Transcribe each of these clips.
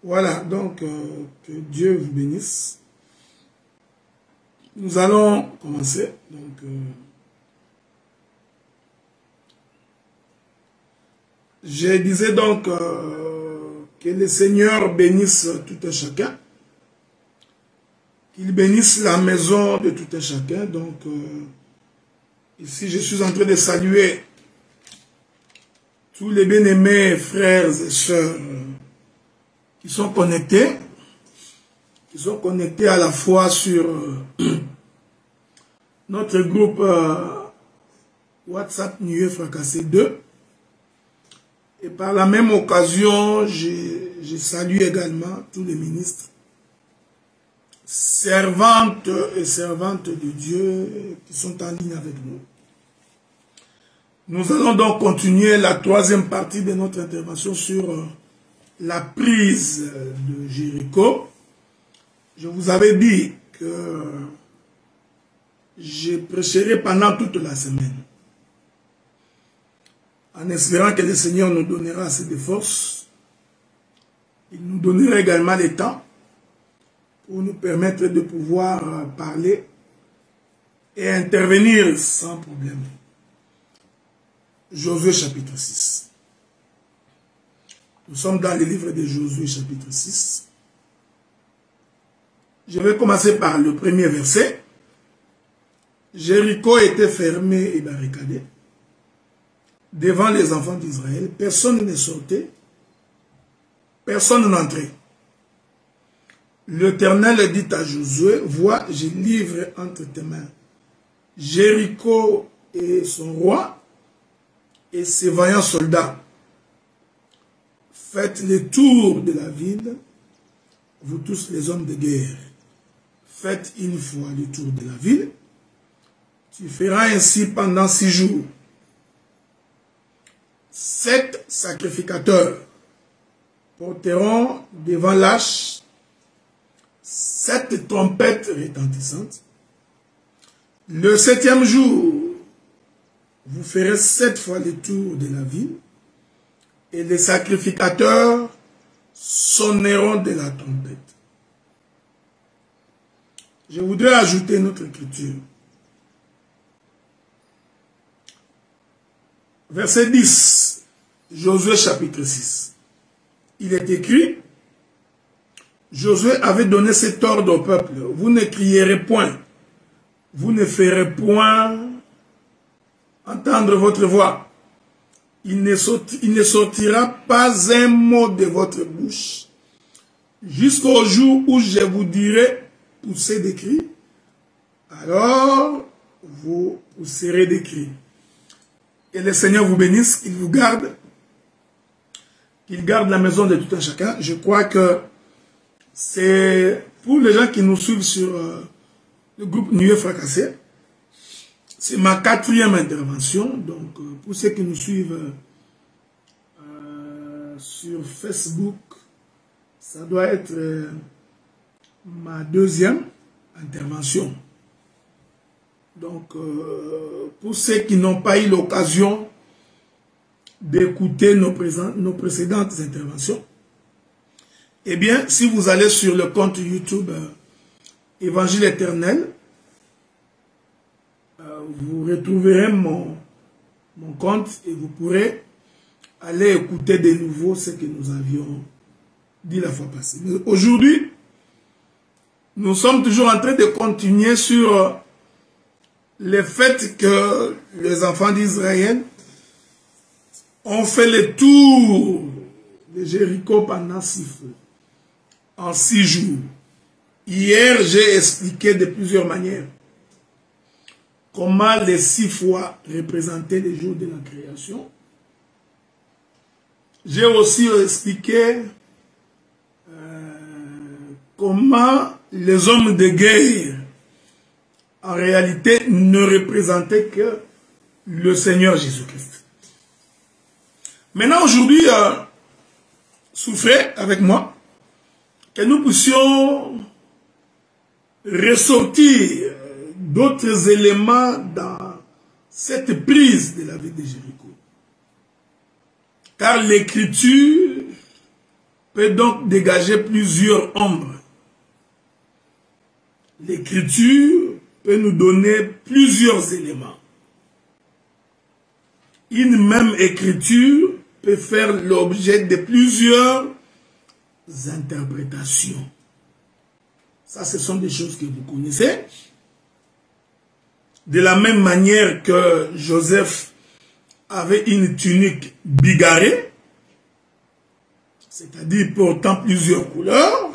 Voilà, donc que Dieu vous bénisse. Nous allons commencer. Donc, je disais donc que le Seigneur bénisse tout un chacun. Qu'il bénisse la maison de tout un chacun. Donc, ici, je suis en train de saluer tous les bien-aimés frères et sœurs qui sont connectés à la fois sur notre groupe WhatsApp Nuée Fracassé 2. Et par la même occasion, je salue également tous les ministres, servantes et servantes de Dieu qui sont en ligne avec nous. Nous allons donc continuer la troisième partie de notre intervention sur la prise de Jéricho. Je vous avais dit que je prêcherai pendant toute la semaine, en espérant que le Seigneur nous donnera assez de force. Il nous donnera également le temps pour nous permettre de pouvoir parler et intervenir sans problème. Josué chapitre 6. Nous sommes dans le livre de Josué chapitre 6. Je vais commencer par le premier verset. Jéricho était fermé et barricadé devant les enfants d'Israël. Personne ne sortait, personne n'entrait. L'Éternel dit à Josué, vois, je livre entre tes mains Jéricho et son roi et ses vaillants soldats. Faites le tour de la ville, vous tous les hommes de guerre. Faites une fois le tour de la ville. Tu feras ainsi pendant 6 jours. 7 sacrificateurs porteront devant l'arche 7 trompettes retentissantes. Le 7e jour, vous ferez 7 fois le tour de la ville et les sacrificateurs sonneront de la trompette. Je voudrais ajouter notre écriture. Verset 10, Josué chapitre 6. Il est écrit, Josué avait donné cet ordre au peuple, vous ne crierez point, vous ne ferez point entendre votre voix. Il ne sortira pas un mot de votre bouche, jusqu'au jour où je vous dirai, poussez des cris, alors vous pousserez des cris. Que le Seigneur vous bénisse, qu'il vous garde, qu'il garde la maison de tout un chacun. Je crois que c'est pour les gens qui nous suivent sur le groupe Nuée Fracassé. C'est ma 4e intervention. Donc, pour ceux qui nous suivent sur Facebook, ça doit être ma 2e intervention. Donc, pour ceux qui n'ont pas eu l'occasion d'écouter nos précédentes interventions, eh bien, si vous allez sur le compte YouTube Évangile Éternel, vous retrouverez mon compte et vous pourrez aller écouter de nouveau ce que nous avions dit la fois passée. Mais aujourd'hui, nous sommes toujours en train de continuer sur le fait que les enfants d'Israël ont fait le tour de Jéricho pendant 6 fois, en 6 jours. Hier, j'ai expliqué de plusieurs manières comment les 6 fois représentaient les jours de la création. J'ai aussi expliqué comment les hommes de guerre en réalité ne représentaient que le Seigneur Jésus-Christ. Maintenant, aujourd'hui, souffrez avec moi que nous puissions ressortir d'autres éléments dans cette prise de la ville de Jéricho. Car l'Écriture peut donc dégager plusieurs ombres. L'écriture peut nous donner plusieurs éléments. Une même écriture peut faire l'objet de plusieurs interprétations. Ça, ce sont des choses que vous connaissez. De la même manière que Joseph avait une tunique bigarrée, c'est-à-dire portant plusieurs couleurs,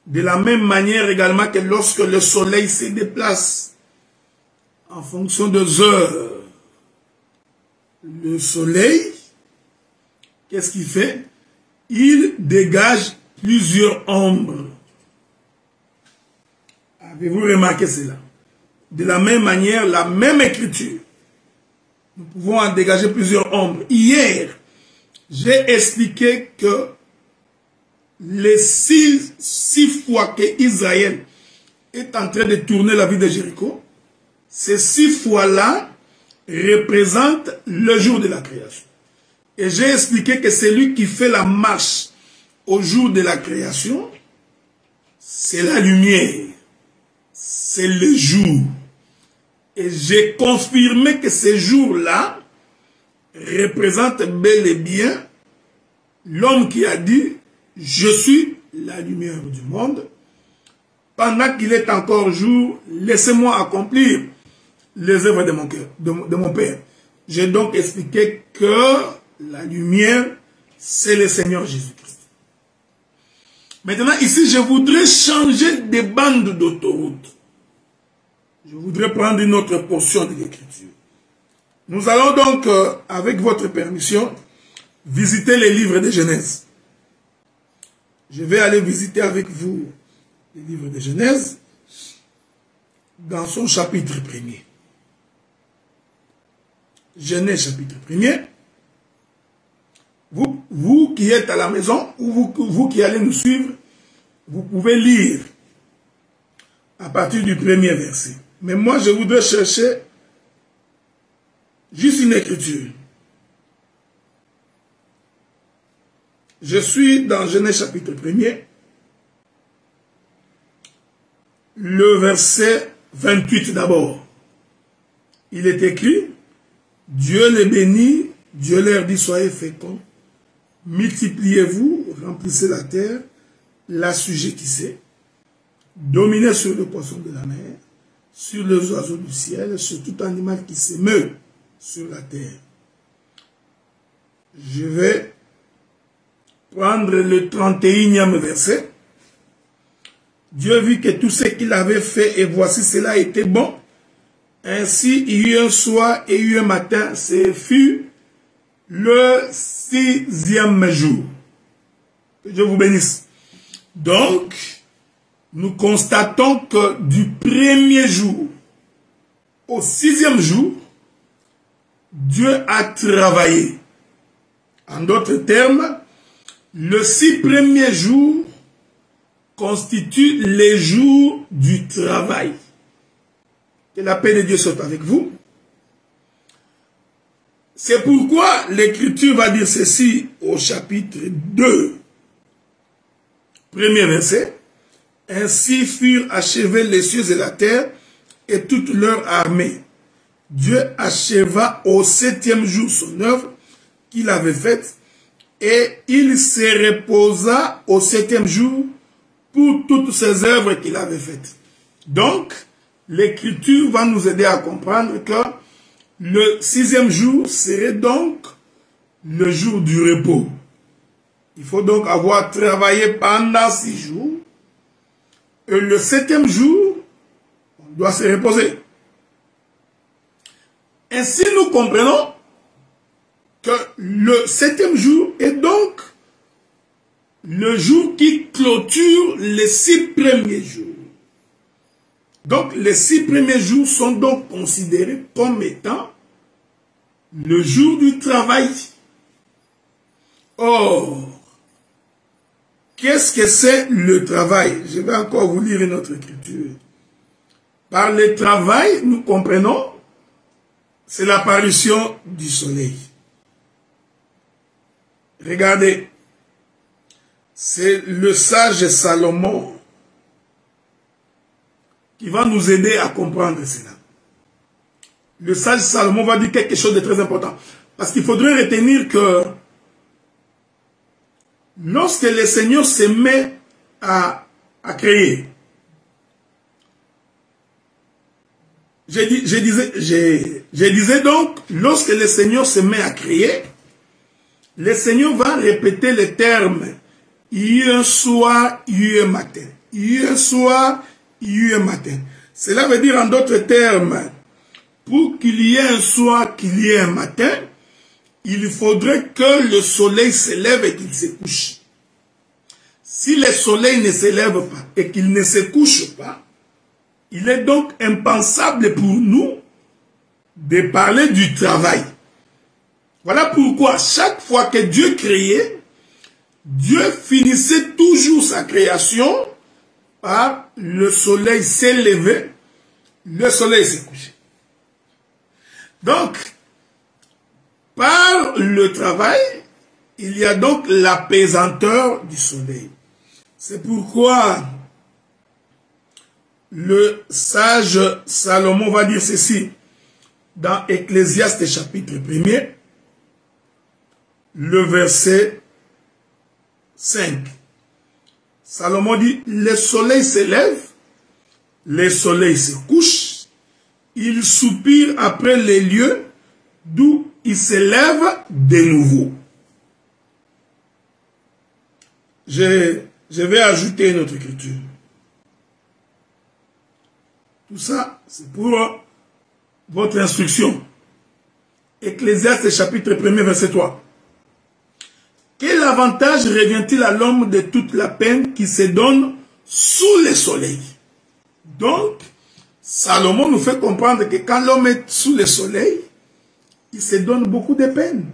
de la même manière également que lorsque le soleil se déplace en fonction des heures, le soleil, qu'est-ce qu'il fait? Il dégage plusieurs ombres. Avez-vous remarqué cela? De la même manière, la même écriture, nous pouvons en dégager plusieurs ombres. Hier, j'ai expliqué que les six fois que Israël est en train de tourner la ville de Jéricho, ces 6 fois-là représentent le jour de la création. Et j'ai expliqué que celui qui fait la marche au jour de la création, c'est la lumière, c'est le jour. Et j'ai confirmé que ces jours-là représentent bel et bien l'homme qui a dit « Je suis la lumière du monde. Pendant qu'il est encore jour, laissez-moi accomplir les œuvres de mon cœur, de mon Père. » J'ai donc expliqué que la lumière, c'est le Seigneur Jésus-Christ. Maintenant, ici, je voudrais changer de bande d'autoroute. Je voudrais prendre une autre portion de l'Écriture. Nous allons donc, avec votre permission, visiter les livres de Genèse. Je vais aller visiter avec vous les livres de Genèse dans son chapitre 1er. Genèse chapitre 1er. Vous qui êtes à la maison, ou vous qui allez nous suivre, vous pouvez lire à partir du 1er verset. Mais moi, je voudrais chercher juste une écriture. Je suis dans Genèse chapitre 1er, le verset 28 d'abord. Il est écrit, Dieu les bénit, Dieu leur dit, soyez féconds, multipliez-vous, remplissez la terre, l'assujettissez, dominez sur le poisson de la mer, sur les oiseaux du ciel, sur tout animal qui se meut sur la terre. Je vais prendre le 31e verset. Dieu vit que tout ce qu'il avait fait, et voici cela était bon. Ainsi, il y eut un soir et il y eut un matin, ce fut le 6e jour. Que Dieu vous bénisse. Donc, nous constatons que du 1er jour au 6e jour, Dieu a travaillé. En d'autres termes, le 6 premiers jours constituent les jours du travail. Que la paix de Dieu soit avec vous. C'est pourquoi l'Écriture va dire ceci au chapitre 2, premier verset. Ainsi furent achevés les cieux et la terre et toute leur armée. Dieu acheva au 7e jour son œuvre qu'il avait faite et il se reposa au 7e jour pour toutes ses œuvres qu'il avait faites. Donc, l'Écriture va nous aider à comprendre que le 6e jour serait donc le jour du repos. Il faut donc avoir travaillé pendant 6 jours. Et le 7e jour, on doit se reposer. Ainsi, nous comprenons que le 7e jour est donc le jour qui clôture les 6 premiers jours. Donc, les 6 premiers jours sont donc considérés comme étant le jour du travail. Or, qu'est-ce que c'est le travail? Je vais encore vous lire une autre écriture. Par le travail, nous comprenons, c'est l'apparition du soleil. Regardez, c'est le sage Salomon qui va nous aider à comprendre cela. Le sage Salomon va dire quelque chose de très important. Parce qu'il faudrait retenir que lorsque le Seigneur se met à créer, je disais donc, lorsque le Seigneur se met à créer, le Seigneur va répéter les termes « il y a un soir, il y a un matin ». Il y a un soir, il y a un matin. Cela veut dire en d'autres termes, pour qu'il y ait un soir, qu'il y ait un matin, il faudrait que le soleil se lève et qu'il se couche. Si le soleil ne se lève pas et qu'il ne se couche pas, il est donc impensable pour nous de parler du travail. Voilà pourquoi chaque fois que Dieu créait, Dieu finissait toujours sa création par le soleil s'est levé, le soleil s'est couché. Donc, par le travail, il y a donc l'apaisanteur du soleil. C'est pourquoi le sage Salomon va dire ceci dans Ecclésiaste chapitre 1er, le verset 5. Salomon dit, le soleil se lève, le soleil se couche, il soupire après les lieux d'où il se lève de nouveau. Je vais ajouter une autre écriture. Tout ça, c'est pour votre instruction. Ecclésiaste chapitre 1er, verset 3. Quel avantage revient-il à l'homme de toute la peine qui se donne sous le soleil? Donc, Salomon nous fait comprendre que quand l'homme est sous le soleil, il se donne beaucoup de peine.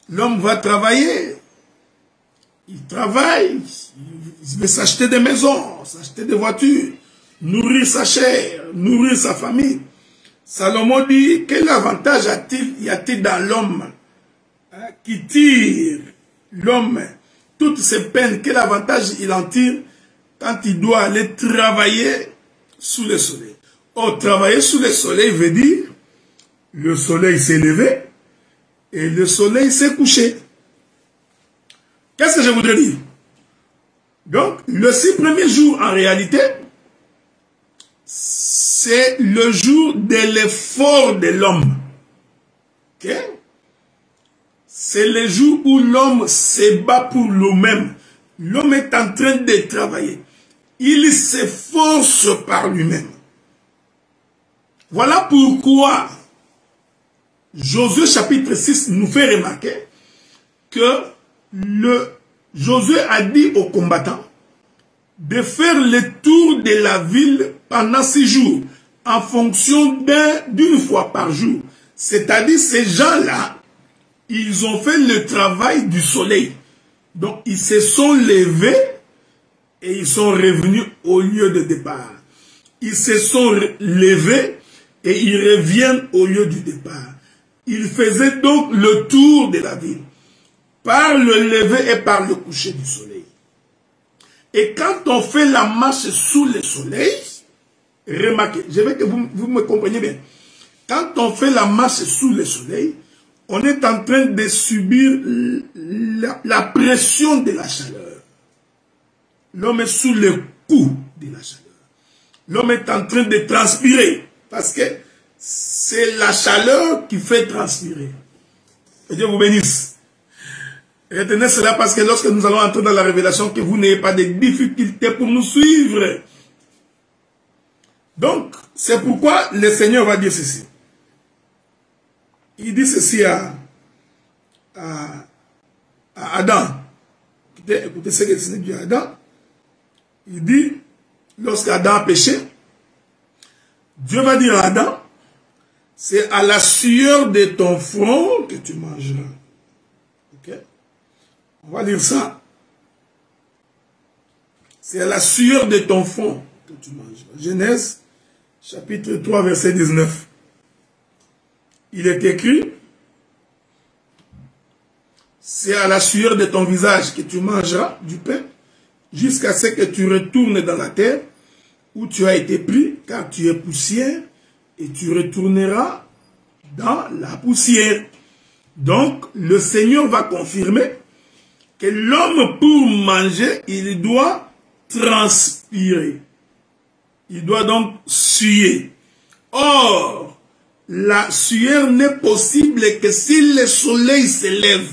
L'homme va travailler. Il travaille. Il veut s'acheter des maisons, s'acheter des voitures, nourrir sa chair, nourrir sa famille. Salomon dit, quel avantage y a-t-il dans l'homme qui tire l'homme toutes ces peines? Quel avantage il en tire quand il doit aller travailler sous le soleil? Or, travailler sous le soleil veut dire le soleil s'est levé et le soleil s'est couché. Qu'est-ce que je voudrais dire? Donc, le 6 premiers jours, en réalité, c'est le jour de l'effort de l'homme. Ok? C'est le jour où l'homme se bat pour lui-même. L'homme est en train de travailler. Il s'efforce par lui-même. Voilà pourquoi Josué chapitre 6 nous fait remarquer que Josué a dit aux combattants de faire le tour de la ville pendant 6 jours, en fonction d'une fois par jour. C'est-à-dire ces gens-là, ils ont fait le travail du soleil. Donc ils se sont levés et ils sont revenus au lieu de départ. Ils se sont levés et ils reviennent au lieu du départ. Ils faisaient donc le tour de la ville, par le lever et par le coucher du soleil. Et quand on fait la marche sous le soleil, remarquez, je veux que vous me compreniez bien. Quand on fait la marche sous le soleil, on est en train de subir la pression de la chaleur. L'homme est sous le coup de la chaleur. L'homme est en train de transpirer, parce que c'est la chaleur qui fait transpirer. Que Dieu vous bénisse. Retenez cela parce que lorsque nous allons entrer dans la révélation, que vous n'ayez pas de difficultés pour nous suivre. Donc, c'est pourquoi le Seigneur va dire ceci. Il dit ceci à Adam. Écoutez ce que le Seigneur dit à Adam. Il dit, lorsqu'Adam a péché, Dieu va dire à Adam, c'est à la sueur de ton front que tu mangeras. Ok? On va lire ça. C'est à la sueur de ton front que tu mangeras. Genèse, chapitre 3, verset 19. Il est écrit, C'est à la sueur de ton visage que tu mangeras du pain, jusqu'à ce que tu retournes dans la terre où tu as été pris, car tu es poussière, et tu retourneras dans la poussière. Donc, le Seigneur va confirmer que l'homme, pour manger, il doit transpirer. Il doit donc suer. Or, la sueur n'est possible que si le soleil se lève.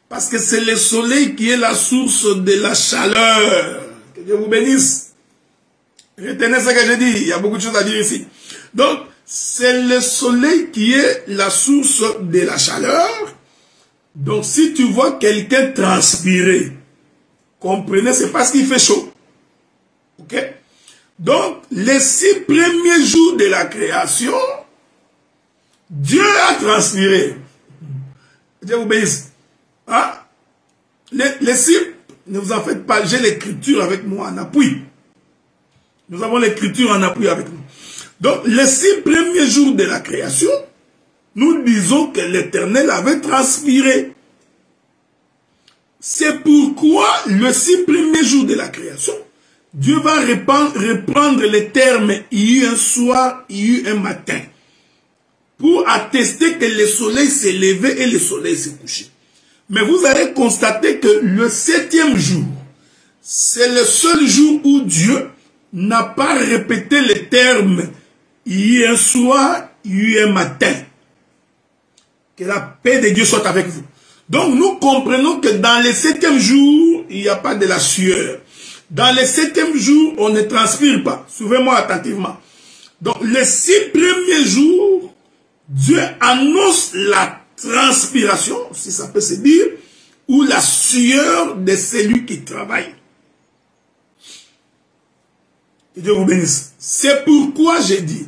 Parce que c'est le soleil qui est la source de la chaleur. Que Dieu vous bénisse. Retenez ce que je dis. Il y a beaucoup de choses à dire ici. Donc, c'est le soleil qui est la source de la chaleur. Donc, si tu vois quelqu'un transpirer, comprenez, c'est parce qu'il fait chaud. Ok? Donc, les 6 premiers jours de la création, Dieu a transpiré. Dieu vous bénisse. Hein? Les 6, ne vous en faites pas, j'ai l'écriture avec moi en appui. Nous avons l'écriture en appui avec nous. Donc, les 6 premiers jours de la création, nous disons que l'Éternel avait transpiré. C'est pourquoi, le 6 premiers jours de la création, Dieu va reprendre les termes « il y eut un soir, il y eut un matin » pour attester que le soleil s'est levé et le soleil s'est couché. Mais vous allez constater que le 7e jour, c'est le seul jour où Dieu n'a pas répété les termes « il y eut un soir, il y eut un matin ». Que la paix de Dieu soit avec vous. Donc nous comprenons que dans le 7e jour, il n'y a pas de la sueur. Dans le 7e jour, on ne transpire pas. Suivez-moi attentivement. Donc les 6 premiers jours, Dieu annonce la transpiration, si ça peut se dire, ou la sueur de celui qui travaille. Que Dieu vous bénisse. C'est pourquoi j'ai dit,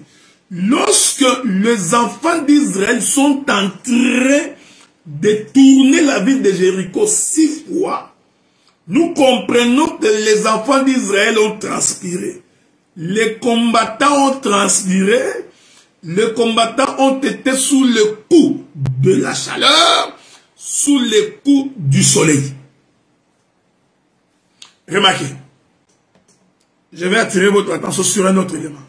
lorsque les enfants d'Israël sont en train de tourner la ville de Jéricho 6 fois, nous comprenons que les enfants d'Israël ont transpiré. Les combattants ont transpiré. Les combattants ont été sous le coup de la chaleur, sous le coup du soleil. Remarquez, je vais attirer votre attention sur un autre élément.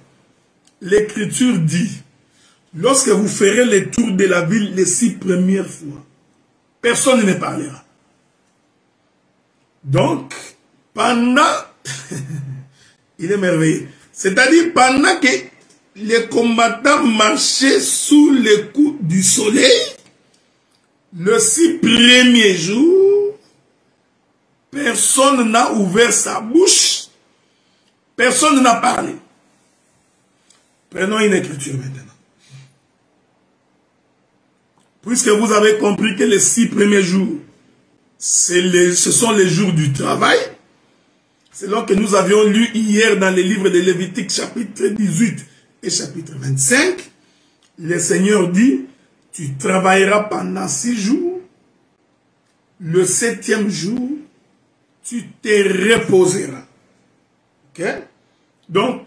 L'Écriture dit, lorsque vous ferez le tour de la ville les 6 premières fois, personne ne parlera. Donc, pendant, il est merveilleux, c'est-à-dire pendant que les combattants marchaient sous le coup du soleil, le 6 premiers jours, personne n'a ouvert sa bouche, personne n'a parlé. Prenons une écriture maintenant. Puisque vous avez compris que les 6 premiers jours, ce sont les jours du travail, selon que nous avions lu hier dans les livres de Lévitique chapitre 18 et chapitre 25, le Seigneur dit, tu travailleras pendant 6 jours, le 7e jour, tu te reposeras. Ok? Donc,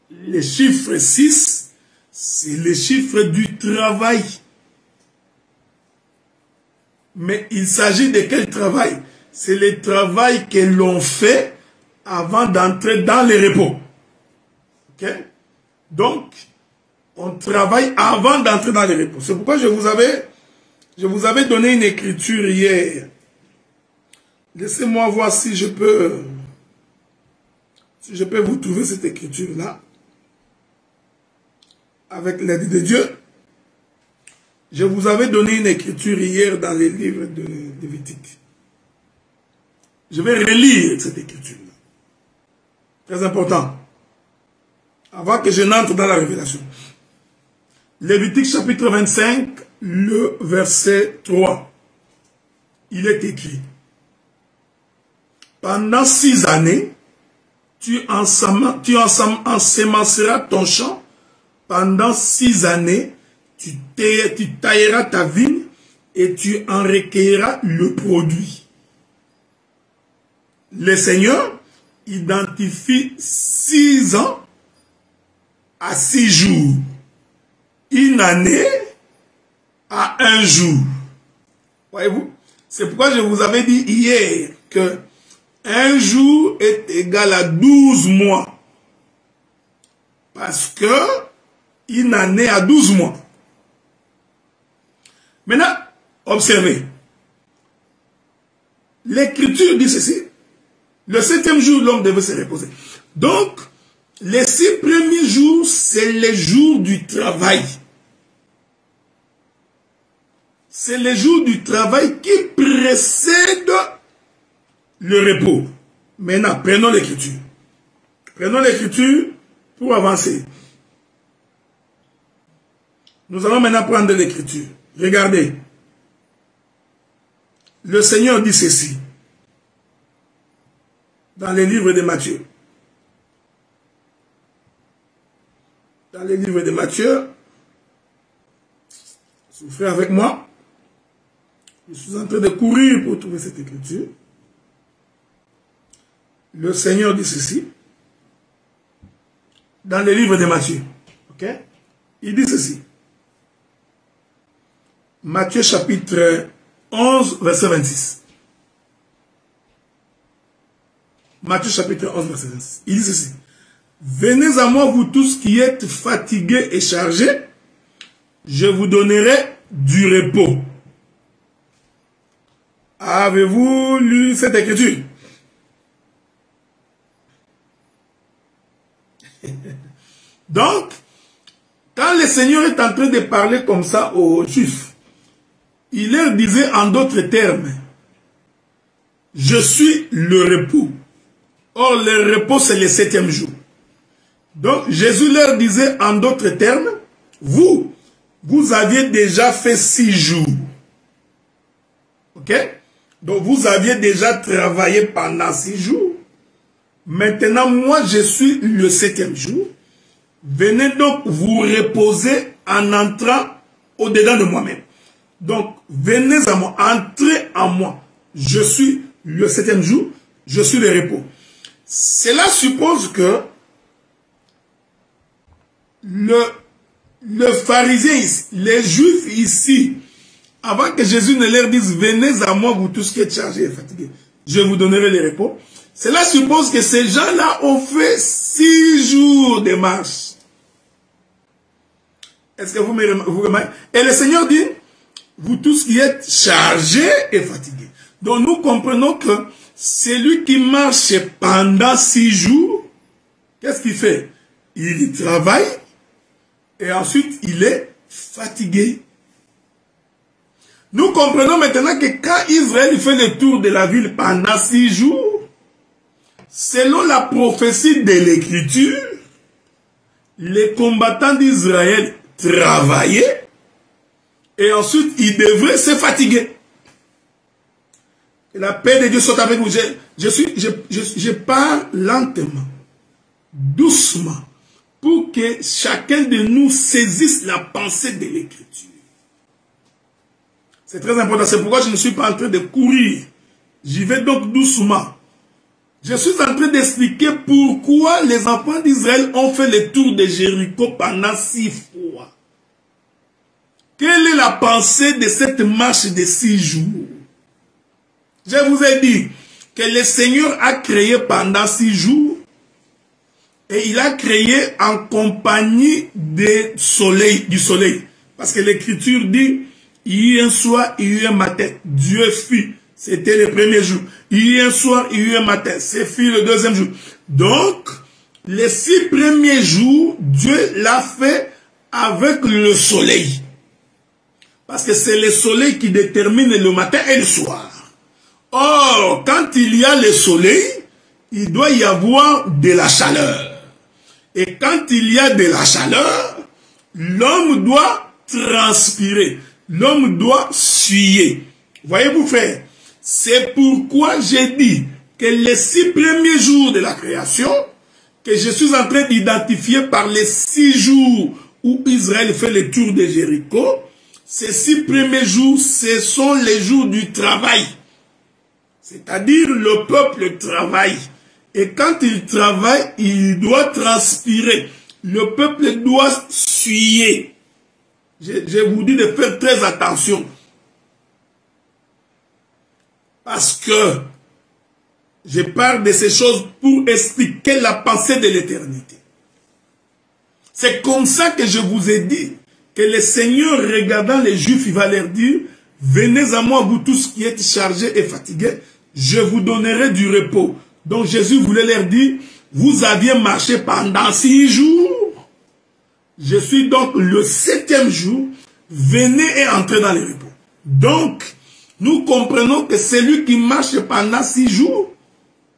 le chiffre 6, c'est le chiffre du travail. Mais il s'agit de quel travail? C'est le travail que l'on fait avant d'entrer dans le repos. Ok? Donc, on travaille avant d'entrer dans le repos. C'est pourquoi je vous avais donné une écriture hier. Laissez-moi voir si je peux vous trouver cette écriture-là. Avec l'aide de Dieu. Je vous avais donné une écriture hier dans les livres de Lévitique. Je vais relire cette écriture-là. Très important. Avant que je n'entre dans la révélation. Lévitique chapitre 25, le verset 3. Il est écrit. Pendant 6 années, tu ensemenceras ton champ. Pendant 6 années, tu tailleras ta vigne et tu en recueilleras le produit. Le Seigneur identifie 6 ans à 6 jours. Une année à 1 jour. Voyez-vous? C'est pourquoi je vous avais dit hier que un jour est égal à 12 mois. Parce que une année à 12 mois. Maintenant, observez. L'Écriture dit ceci. Le 7e jour, l'homme devait se reposer. Donc, les 6 premiers jours, c'est les jours du travail. C'est les jours du travail qui précèdent le repos. Maintenant, prenons l'Écriture. Prenons l'Écriture pour avancer. Nous allons maintenant prendre l'Écriture. Regardez. Le Seigneur dit ceci. Dans les livres de Matthieu. Dans les livres de Matthieu. Souffrez avec moi. Je suis en train de courir pour trouver cette écriture. Le Seigneur dit ceci. Dans les livres de Matthieu. Ok? Il dit ceci. Matthieu chapitre 11, verset 26. Matthieu chapitre 11, verset 26. Il dit ceci. Venez à moi, vous tous qui êtes fatigués et chargés, je vous donnerai du repos. Avez-vous lu cette écriture? Donc, quand le Seigneur est en train de parler comme ça aux Juifs, il leur disait en d'autres termes, je suis le repos. Or, le repos, c'est le 7e jour. Donc, Jésus leur disait en d'autres termes, vous aviez déjà fait 6 jours. Ok? Donc, vous aviez déjà travaillé pendant 6 jours. Maintenant, moi, je suis le 7e jour. Venez donc vous reposer en entrant au-dedans de moi-même. Donc, venez à moi, entrez en moi. Je suis le 7e jour, je suis le repos. Cela suppose que le pharisien, les juifs ici, avant que Jésus ne leur dise, venez à moi, vous tous qui êtes chargés et fatigués, je vous donnerai le repos. Cela suppose que ces gens-là ont fait 6 jours de marche. Est-ce que vous remarquez? Et le Seigneur dit, vous tous qui êtes chargés et fatigués. Donc nous comprenons que celui qui marche pendant 6 jours, qu'est-ce qu'il fait? Il travaille et ensuite il est fatigué. Nous comprenons maintenant que quand Israël fait le tour de la ville pendant 6 jours, selon la prophétie de l'Écriture, les combattants d'Israël travaillaient et ensuite ils devraient se fatiguer. Et la paix de Dieu soit avec vous. Je parle lentement, doucement, pour que chacun de nous saisisse la pensée de l'Écriture. C'est très important. C'est pourquoi je ne suis pas en train de courir. J'y vais donc doucement. Je suis en train d'expliquer pourquoi les enfants d'Israël ont fait le tour de Jéricho pendant 6 fois. Quelle est la pensée de cette marche de 6 jours? Je vous ai dit que le Seigneur a créé pendant 6 jours et il a créé en compagnie du soleil. Parce que l'Écriture dit, il y a un soir, il y a un matin, Dieu fit. C'était le premier jour. Il y a un soir, il y a un matin, c'est fit le 2e jour. Donc, les 6 premiers jours, Dieu l'a fait avec le soleil. Parce que c'est le soleil qui détermine le matin et le soir. Or, quand il y a le soleil, il doit y avoir de la chaleur. Et quand il y a de la chaleur, l'homme doit transpirer. L'homme doit suer. Voyez-vous, frère, c'est pourquoi j'ai dit que les 6 premiers jours de la création, que je suis en train d'identifier par les 6 jours où Israël fait le tour de Jéricho, ces 6 premiers jours, ce sont les jours du travail. C'est-à-dire le peuple travaille. Et quand il travaille, il doit transpirer. Le peuple doit suer. Je vous dis de faire très attention. que je parle de ces choses pour expliquer la pensée de l'éternité. C'est comme ça que je vous ai dit que le Seigneur, regardant les Juifs, il va leur dire, venez à moi, vous tous qui êtes chargés et fatigués, je vous donnerai du repos. Donc Jésus voulait leur dire, vous aviez marché pendant 6 jours. Je suis donc le 7e jour, venez et entrez dans le repos. Donc, nous comprenons que celui qui marche pendant 6 jours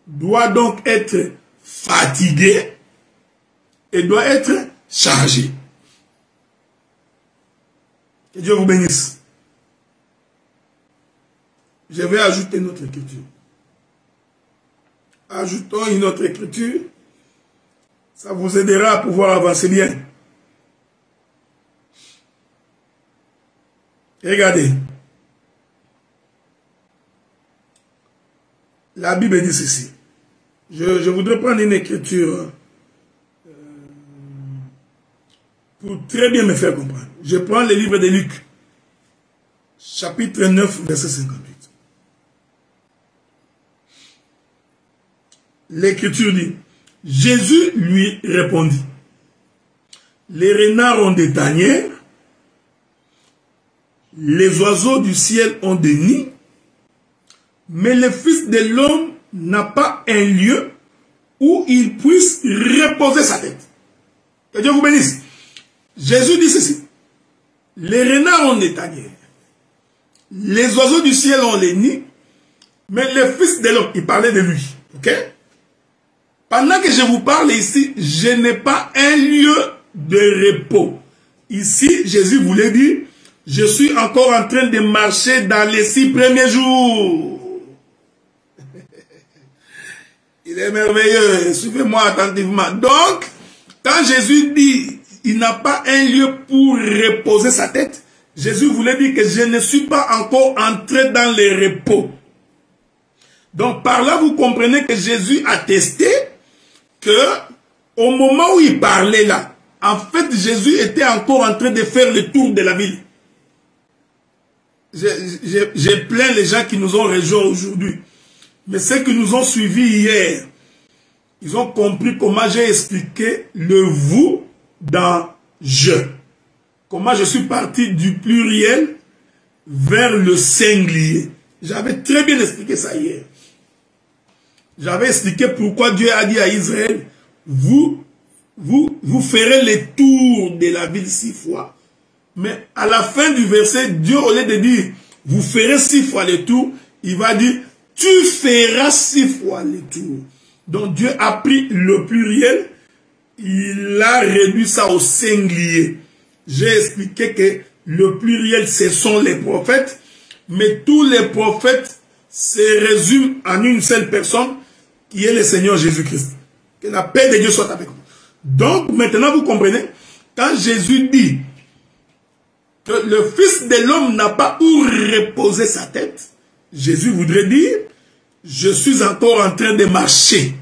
doit donc être fatigué et doit être chargé. Que Dieu vous bénisse. Je vais ajouter une autre écriture. Ajoutons une autre écriture. Ça vous aidera à pouvoir avancer bien. Regardez. La Bible dit ceci. Je voudrais prendre une écriture pour très bien me faire comprendre. Je prends le livre de Luc, chapitre 9, verset 58. L'écriture dit, Jésus lui répondit, les renards ont des tanières, les oiseaux du ciel ont des nids, mais le Fils de l'homme n'a pas un lieu où il puisse reposer sa tête. Que Dieu vous bénisse. Jésus dit ceci. Les renards ont des tanières. Les oiseaux du ciel ont les nids. Mais le Fils de l'homme, il parlait de lui. Ok? Pendant que je vous parle ici, je n'ai pas un lieu de repos. Ici, Jésus voulait dire, je suis encore en train de marcher dans les 6 premiers jours. Il est merveilleux. Suivez-moi attentivement. Donc, quand Jésus dit, il n'a pas un lieu pour reposer sa tête, Jésus voulait dire que je ne suis pas encore entré dans les repos. Donc, par là, vous comprenez que Jésus a testé que, au moment où il parlait là, en fait, Jésus était encore en train de faire le tour de la ville. J'ai plein les gens qui nous ont rejoints aujourd'hui. Mais ceux qui nous ont suivis hier, ils ont compris comment j'ai expliqué le vous dans je. Comment je suis parti du pluriel vers le singulier. J'avais très bien expliqué ça hier. J'avais expliqué pourquoi Dieu a dit à Israël, vous ferez le tour de la ville 6 fois. Mais à la fin du verset, Dieu, au lieu de dire, vous ferez 6 fois le tour, il va dire, tu feras 6 fois le tour. Donc Dieu a pris le pluriel, il a réduit ça au singulier. J'ai expliqué que le pluriel, ce sont les prophètes, mais tous les prophètes se résument en une seule personne, qui est le Seigneur Jésus-Christ. Que la paix de Dieu soit avec vous. Donc maintenant vous comprenez, quand Jésus dit que le Fils de l'homme n'a pas où reposer sa tête, Jésus voudrait dire, je suis encore en train de marcher.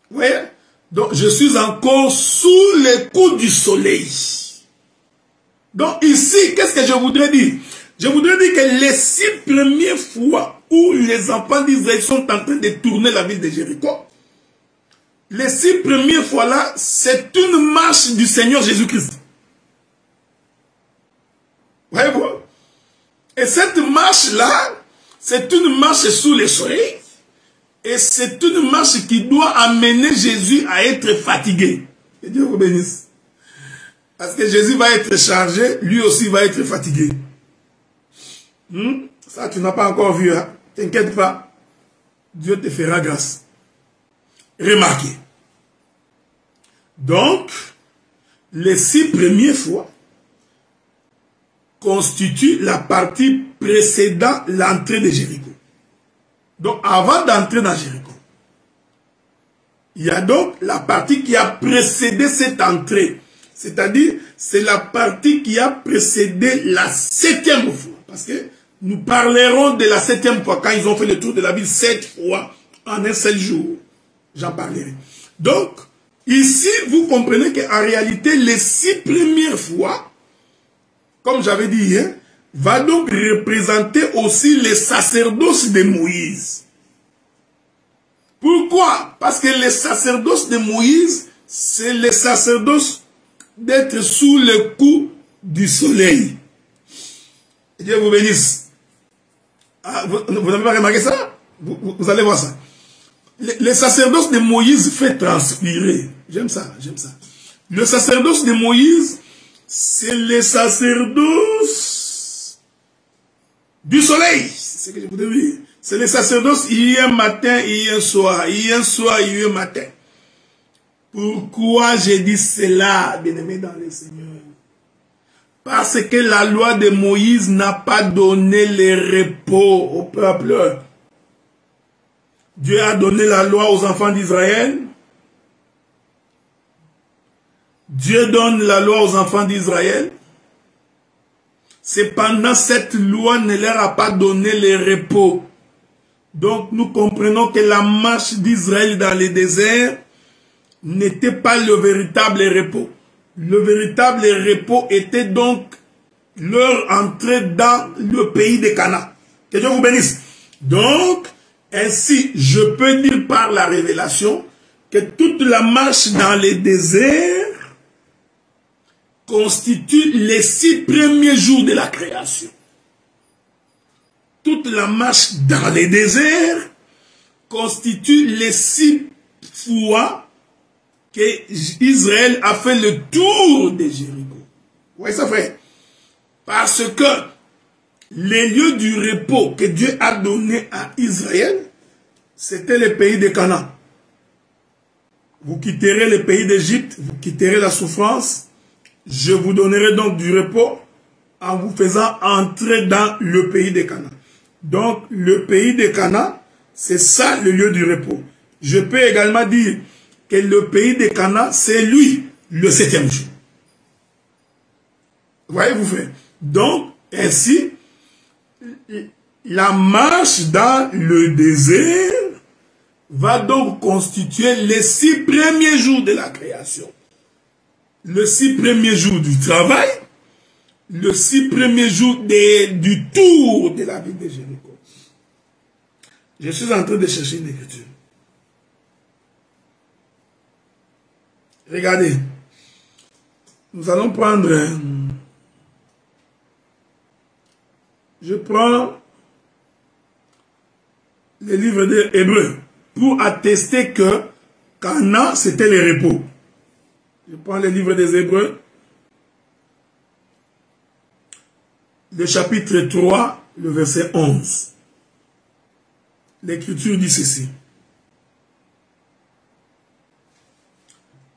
Vous voyez? Donc, je suis encore sous les coups du soleil. Donc, ici, qu'est-ce que je voudrais dire? Je voudrais dire que les 6 premières fois où les enfants d'Israël sont en train de tourner la ville de Jéricho, les 6 premières fois là, c'est une marche du Seigneur Jésus-Christ. Voyez-vous? Et cette marche-là, c'est une marche sous le soleil. Et c'est une marche qui doit amener Jésus à être fatigué. Que Dieu vous bénisse. Parce que Jésus va être chargé, lui aussi va être fatigué. Ça, tu n'as pas encore vu. Hein? T'inquiète pas. Dieu te fera grâce. Remarquez. Donc, les 6 premières fois constituent la partie précédant l'entrée de Jéricho. Donc, avant d'entrer dans Jéricho, il y a donc la partie qui a précédé cette entrée. C'est-à-dire, c'est la partie qui a précédé la 7e fois. Parce que nous parlerons de la 7e fois, quand ils ont fait le tour de la ville 7 fois en un seul jour. J'en parlerai. Donc, ici, vous comprenez qu'en réalité, les 6 premières fois, comme j'avais dit hier, va donc représenter aussi les sacerdoces de Moïse. Pourquoi? Parce que les sacerdoces de Moïse, c'est les sacerdoces d'être sous le coup du soleil. Dieu vous bénisse. Ah, vous n'avez pas remarqué ça? Vous allez voir ça. Les sacerdoces de Moïse fait transpirer. J'aime ça, j'aime ça. Le sacerdoce de Moïse, c'est les sacerdoces du soleil. C'est ce que je voudrais dire. C'est les sacerdoces hier matin, hier soir, hier matin. Pourquoi j'ai dit cela, bien-aimés dans le Seigneur? Parce que la loi de Moïse n'a pas donné le repos au peuple. Dieu a donné la loi aux enfants d'Israël. Dieu donne la loi aux enfants d'Israël. Cependant, cette loi ne leur a pas donné le repos. Donc, nous comprenons que la marche d'Israël dans le désert n'était pas le véritable repos. Le véritable repos était donc leur entrée dans le pays de Canaan. Que Dieu vous bénisse. Donc, ainsi, je peux dire par la révélation que toute la marche dans le désert constitue les 6 premiers jours de la création. Toute la marche dans le désert constitue les 6 fois que Israël a fait le tour de Jéricho. Oui, ça fait. Parce que les lieux du repos que Dieu a donné à Israël, c'était le pays de Canaan. Vous quitterez le pays d'Égypte, vous quitterez la souffrance. Je vous donnerai donc du repos en vous faisant entrer dans le pays de Canaan. Donc, le pays de Canaan, c'est ça le lieu du repos. Je peux également dire que le pays de Canaan, c'est lui, le 7e jour. Voyez-vous faire. Donc, ainsi, la marche dans le désert va donc constituer les 6 premiers jours de la création. Le 6 premiers jours du travail, le 6 premiers jours du tour de la ville de Jéricho. Je suis en train de chercher une écriture. Regardez. Nous allons prendre... Je prends le livre des Hébreux pour attester que Canaan, c'était le repos. Je prends le livre des Hébreux, le chapitre 3, le verset 11. L'Écriture dit ceci.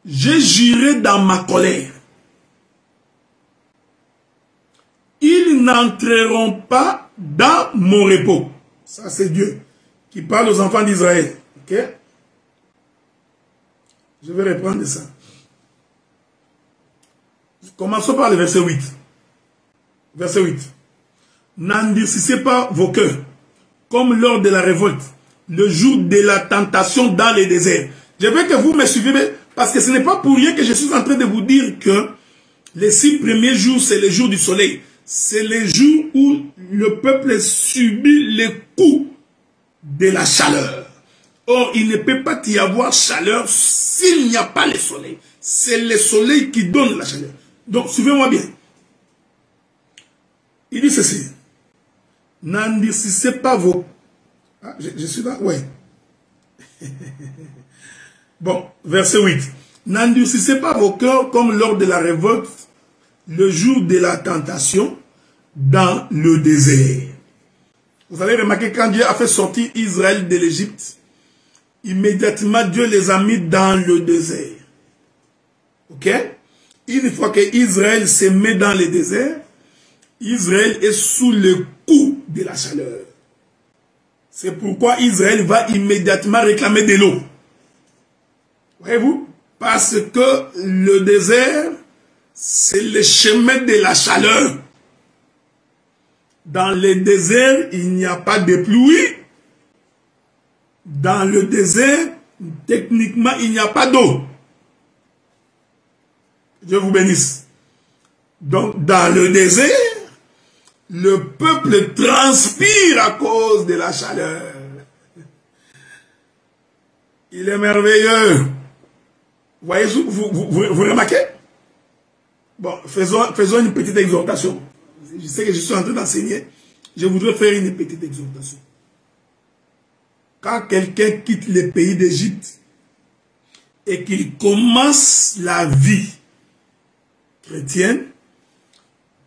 Je jurai dans ma colère. Ils n'entreront pas dans mon repos. Ça, c'est Dieu qui parle aux enfants d'Israël. Ok? Je vais reprendre ça. Commençons par le verset 8. Verset 8. N'endurcissez pas vos cœurs, comme lors de la révolte, le jour de la tentation dans les déserts. Je veux que vous me suivez, parce que ce n'est pas pour rien que je suis en train de vous dire que les 6 premiers jours, c'est les jours du soleil. C'est les jours où le peuple subit les coups de la chaleur. Or, il ne peut pas y avoir chaleur s'il n'y a pas le soleil. C'est le soleil qui donne la chaleur. Donc, suivez-moi bien. Il dit ceci. N'endurcissez pas vos... Ah, je suis là? Oui. Bon, verset 8. N'endurcissez pas vos cœurs comme lors de la révolte, le jour de la tentation, dans le désert. Vous allez remarquer, quand Dieu a fait sortir Israël de l'Égypte, immédiatement Dieu les a mis dans le désert. Ok? Une fois que Israël se met dans le désert, Israël est sous le coup de la chaleur. C'est pourquoi Israël va immédiatement réclamer de l'eau. Voyez-vous? Parce que le désert, c'est le chemin de la chaleur. Dans le désert, il n'y a pas de pluie. Dans le désert, techniquement, il n'y a pas d'eau. Dieu vous bénisse. Donc, dans le désert, Le peuple transpire à cause de la chaleur. Il est merveilleux. Voyez, vous remarquez? Bon, faisons une petite exhortation. Je sais que je suis en train d'enseigner. Je voudrais faire une petite exhortation. Quand quelqu'un quitte le pays d'Égypte et qu'il commence la vie chrétienne,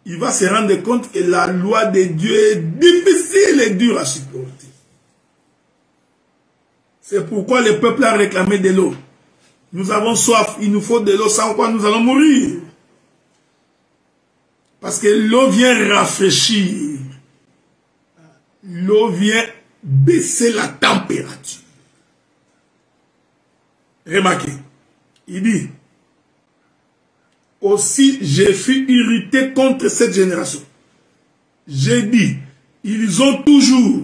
il va se rendre compte que la loi de Dieu est difficile et dure à supporter. C'est pourquoi le peuple a réclamé de l'eau. Nous avons soif, il nous faut de l'eau, sans quoi nous allons mourir. Parce que l'eau vient rafraîchir. L'eau vient baisser la température. Remarquez, il dit, aussi je fus irrité contre cette génération. J'ai dit, ils ont toujours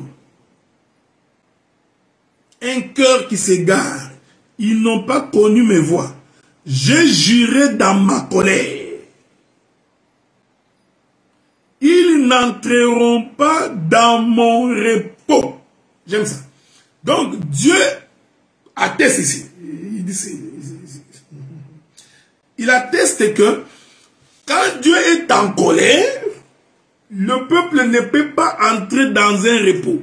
un cœur qui s'égare. Ils n'ont pas connu mes voies. J'ai juré dans ma colère. Ils n'entreront pas dans mon repos. J'aime ça. Donc, Dieu atteste ici. Il atteste que quand Dieu est en colère, le peuple ne peut pas entrer dans un repos.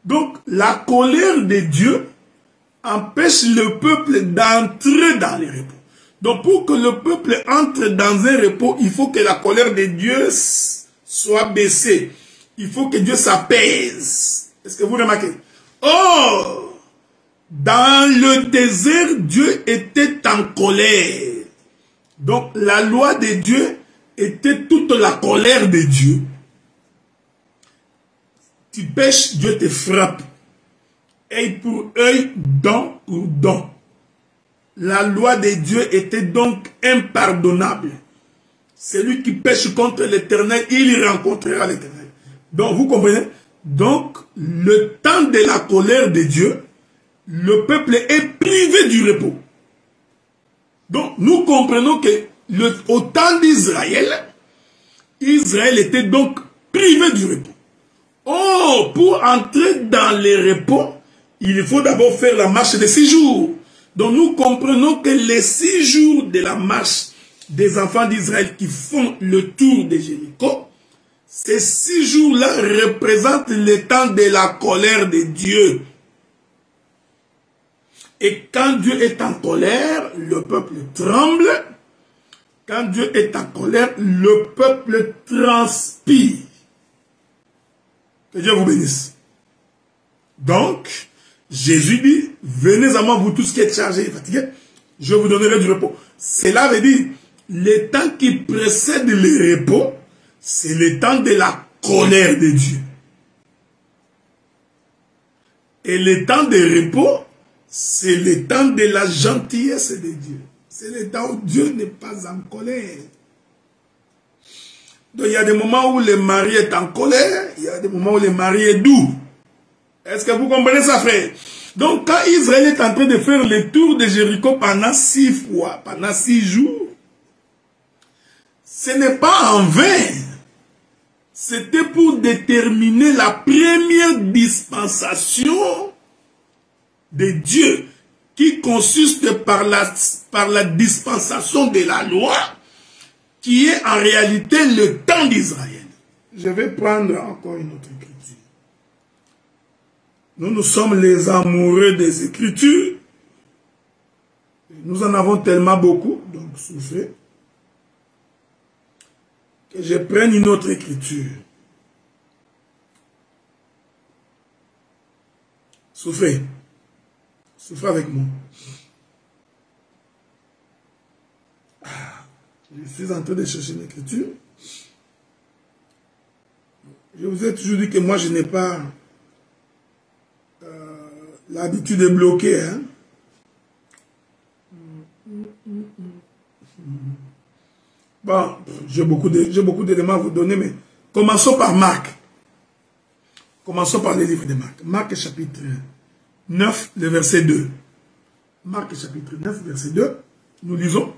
Donc, la colère de Dieu empêche le peuple d'entrer dans le repos. Donc, pour que le peuple entre dans un repos, il faut que la colère de Dieu soit baissée. Il faut que Dieu s'apaise. Est-ce que vous remarquez? Oh! Dans le désert, Dieu était en colère. Donc, la loi de Dieu était toute la colère de Dieu. Tu pêches, Dieu te frappe. Œil pour œil, dent pour dent. La loi de Dieu était donc impardonnable. Celui qui pêche contre l'Éternel, il rencontrera l'Éternel. Donc, vous comprenez? Donc, le temps de la colère de Dieu, le peuple est privé du repos. Donc, nous comprenons que au temps d'Israël, Israël était donc privé du repos. Oh, pour entrer dans les repos, il faut d'abord faire la marche de 6 jours. Donc nous comprenons que les 6 jours de la marche des enfants d'Israël qui font le tour de Jéricho, ces 6 jours-là représentent le temps de la colère de Dieu. Et quand Dieu est en colère, le peuple tremble. Quand Dieu est en colère, le peuple transpire. Que Dieu vous bénisse. Donc, Jésus dit, venez à moi vous tous qui êtes chargés et fatigués, je vous donnerai du repos. Cela veut dire, le temps qui précède le repos, c'est le temps de la colère de Dieu. Et le temps de repos, c'est le temps de la gentillesse de Dieu. C'est le temps où Dieu n'est pas en colère. Donc il y a des moments où le mari est en colère, il y a des moments où le mari est doux. Est-ce que vous comprenez ça, frère? Donc quand Israël est en train de faire le tour de Jéricho pendant 6 fois, pendant 6 jours, ce n'est pas en vain. C'était pour déterminer la première dispensation de Dieu qui consiste par la dispensation de la loi qui est en réalité le temps d'Israël. Je vais prendre encore une autre écriture. Nous sommes les amoureux des Écritures. Nous en avons tellement beaucoup, donc souffrez. Que je prenne une autre écriture. Souffrez. Souffrez avec moi. Je suis en train de chercher une écriture. Je vous ai toujours dit que moi je n'ai pas l'habitude de bloquer. Hein? Bon, j'ai beaucoup d'éléments à vous donner, mais commençons par Marc. Commençons par les livres de Marc. Marc chapitre 9, le verset 2. Marc chapitre 9, verset 2. Nous lisons.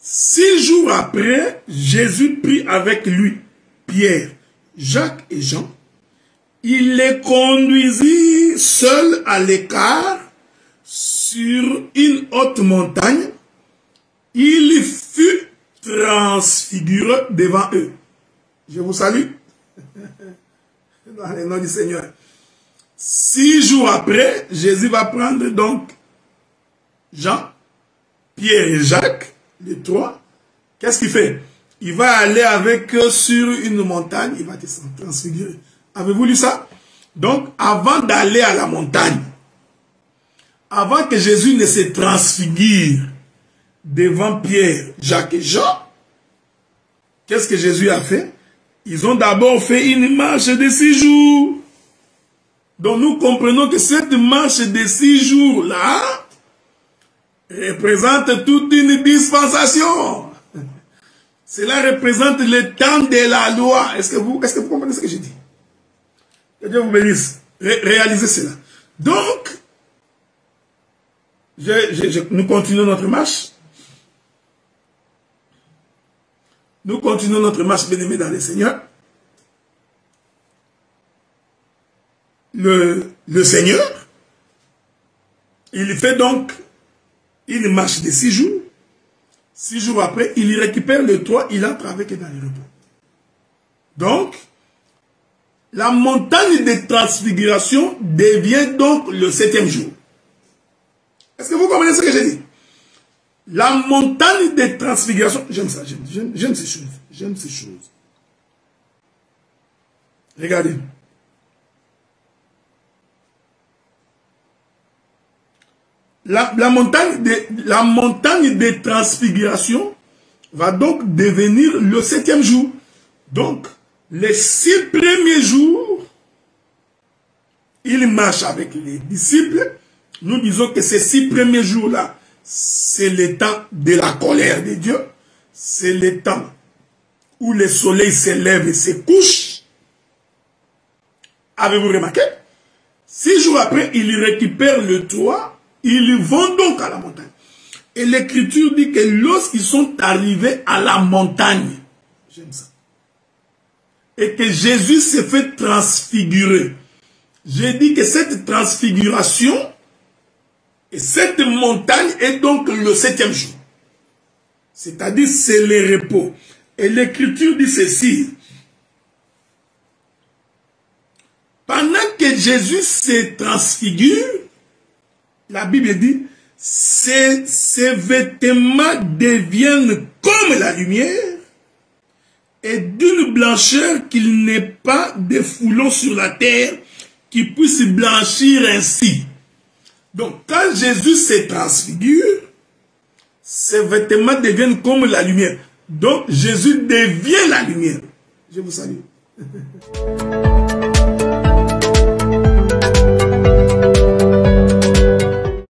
6 jours après, Jésus prit avec lui Pierre, Jacques et Jean, il les conduisit seuls à l'écart sur une haute montagne. Il fut transfiguré devant eux. Je vous salue. Dans le nom du Seigneur. 6 jours après, Jésus va prendre donc Jean, Pierre et Jacques, les trois. Qu'est-ce qu'il fait? Il va aller avec eux sur une montagne, il va descendre, transfigurer. Avez-vous lu ça? Donc, avant d'aller à la montagne, avant que Jésus ne se transfigure devant Pierre, Jacques et Jean, qu'est-ce que Jésus a fait? Ils ont d'abord fait une marche de 6 jours. Donc nous comprenons que cette marche de 6 jours-là représente toute une dispensation. Cela représente le temps de la loi. Est-ce que vous comprenez ce que je dis? Que Dieu vous bénisse. Réalisez cela. Donc, nous continuons notre marche. Nous continuons notre marche, bien-aimés dans le Seigneur. Le Seigneur, il fait donc une marche de 6 jours. 6 jours après, il récupère le toit, il entre avec eux dans le repos. Donc, la montagne de transfiguration devient donc le 7e jour. Est-ce que vous comprenez ce que j'ai dit? La montagne de transfiguration, j'aime ça, j'aime ces choses, j'aime ces choses. Regardez. La montagne de transfiguration va donc devenir le 7e jour. Donc, les 6 premiers jours, il marche avec les disciples. Nous disons que ces 6 premiers jours-là, c'est le temps de la colère de Dieu. C'est le temps où le soleil se lève et se couche. Avez-vous remarqué? 6 jours après, il récupère le toit. Ils vont donc à la montagne. Et l'Écriture dit que lorsqu'ils sont arrivés à la montagne, j'aime ça, et que Jésus s'est fait transfigurer, j'ai dit que cette transfiguration et cette montagne est donc le 7e jour. C'est-à-dire c'est le repos. Et l'Écriture dit ceci. Pendant que Jésus se transfigure, la Bible dit, ses vêtements deviennent comme la lumière et d'une blancheur qu'il n'est pas de foulon sur la terre qui puisse blanchir ainsi. Donc, quand Jésus se transfigure, ses vêtements deviennent comme la lumière. Donc, Jésus devient la lumière. Je vous salue.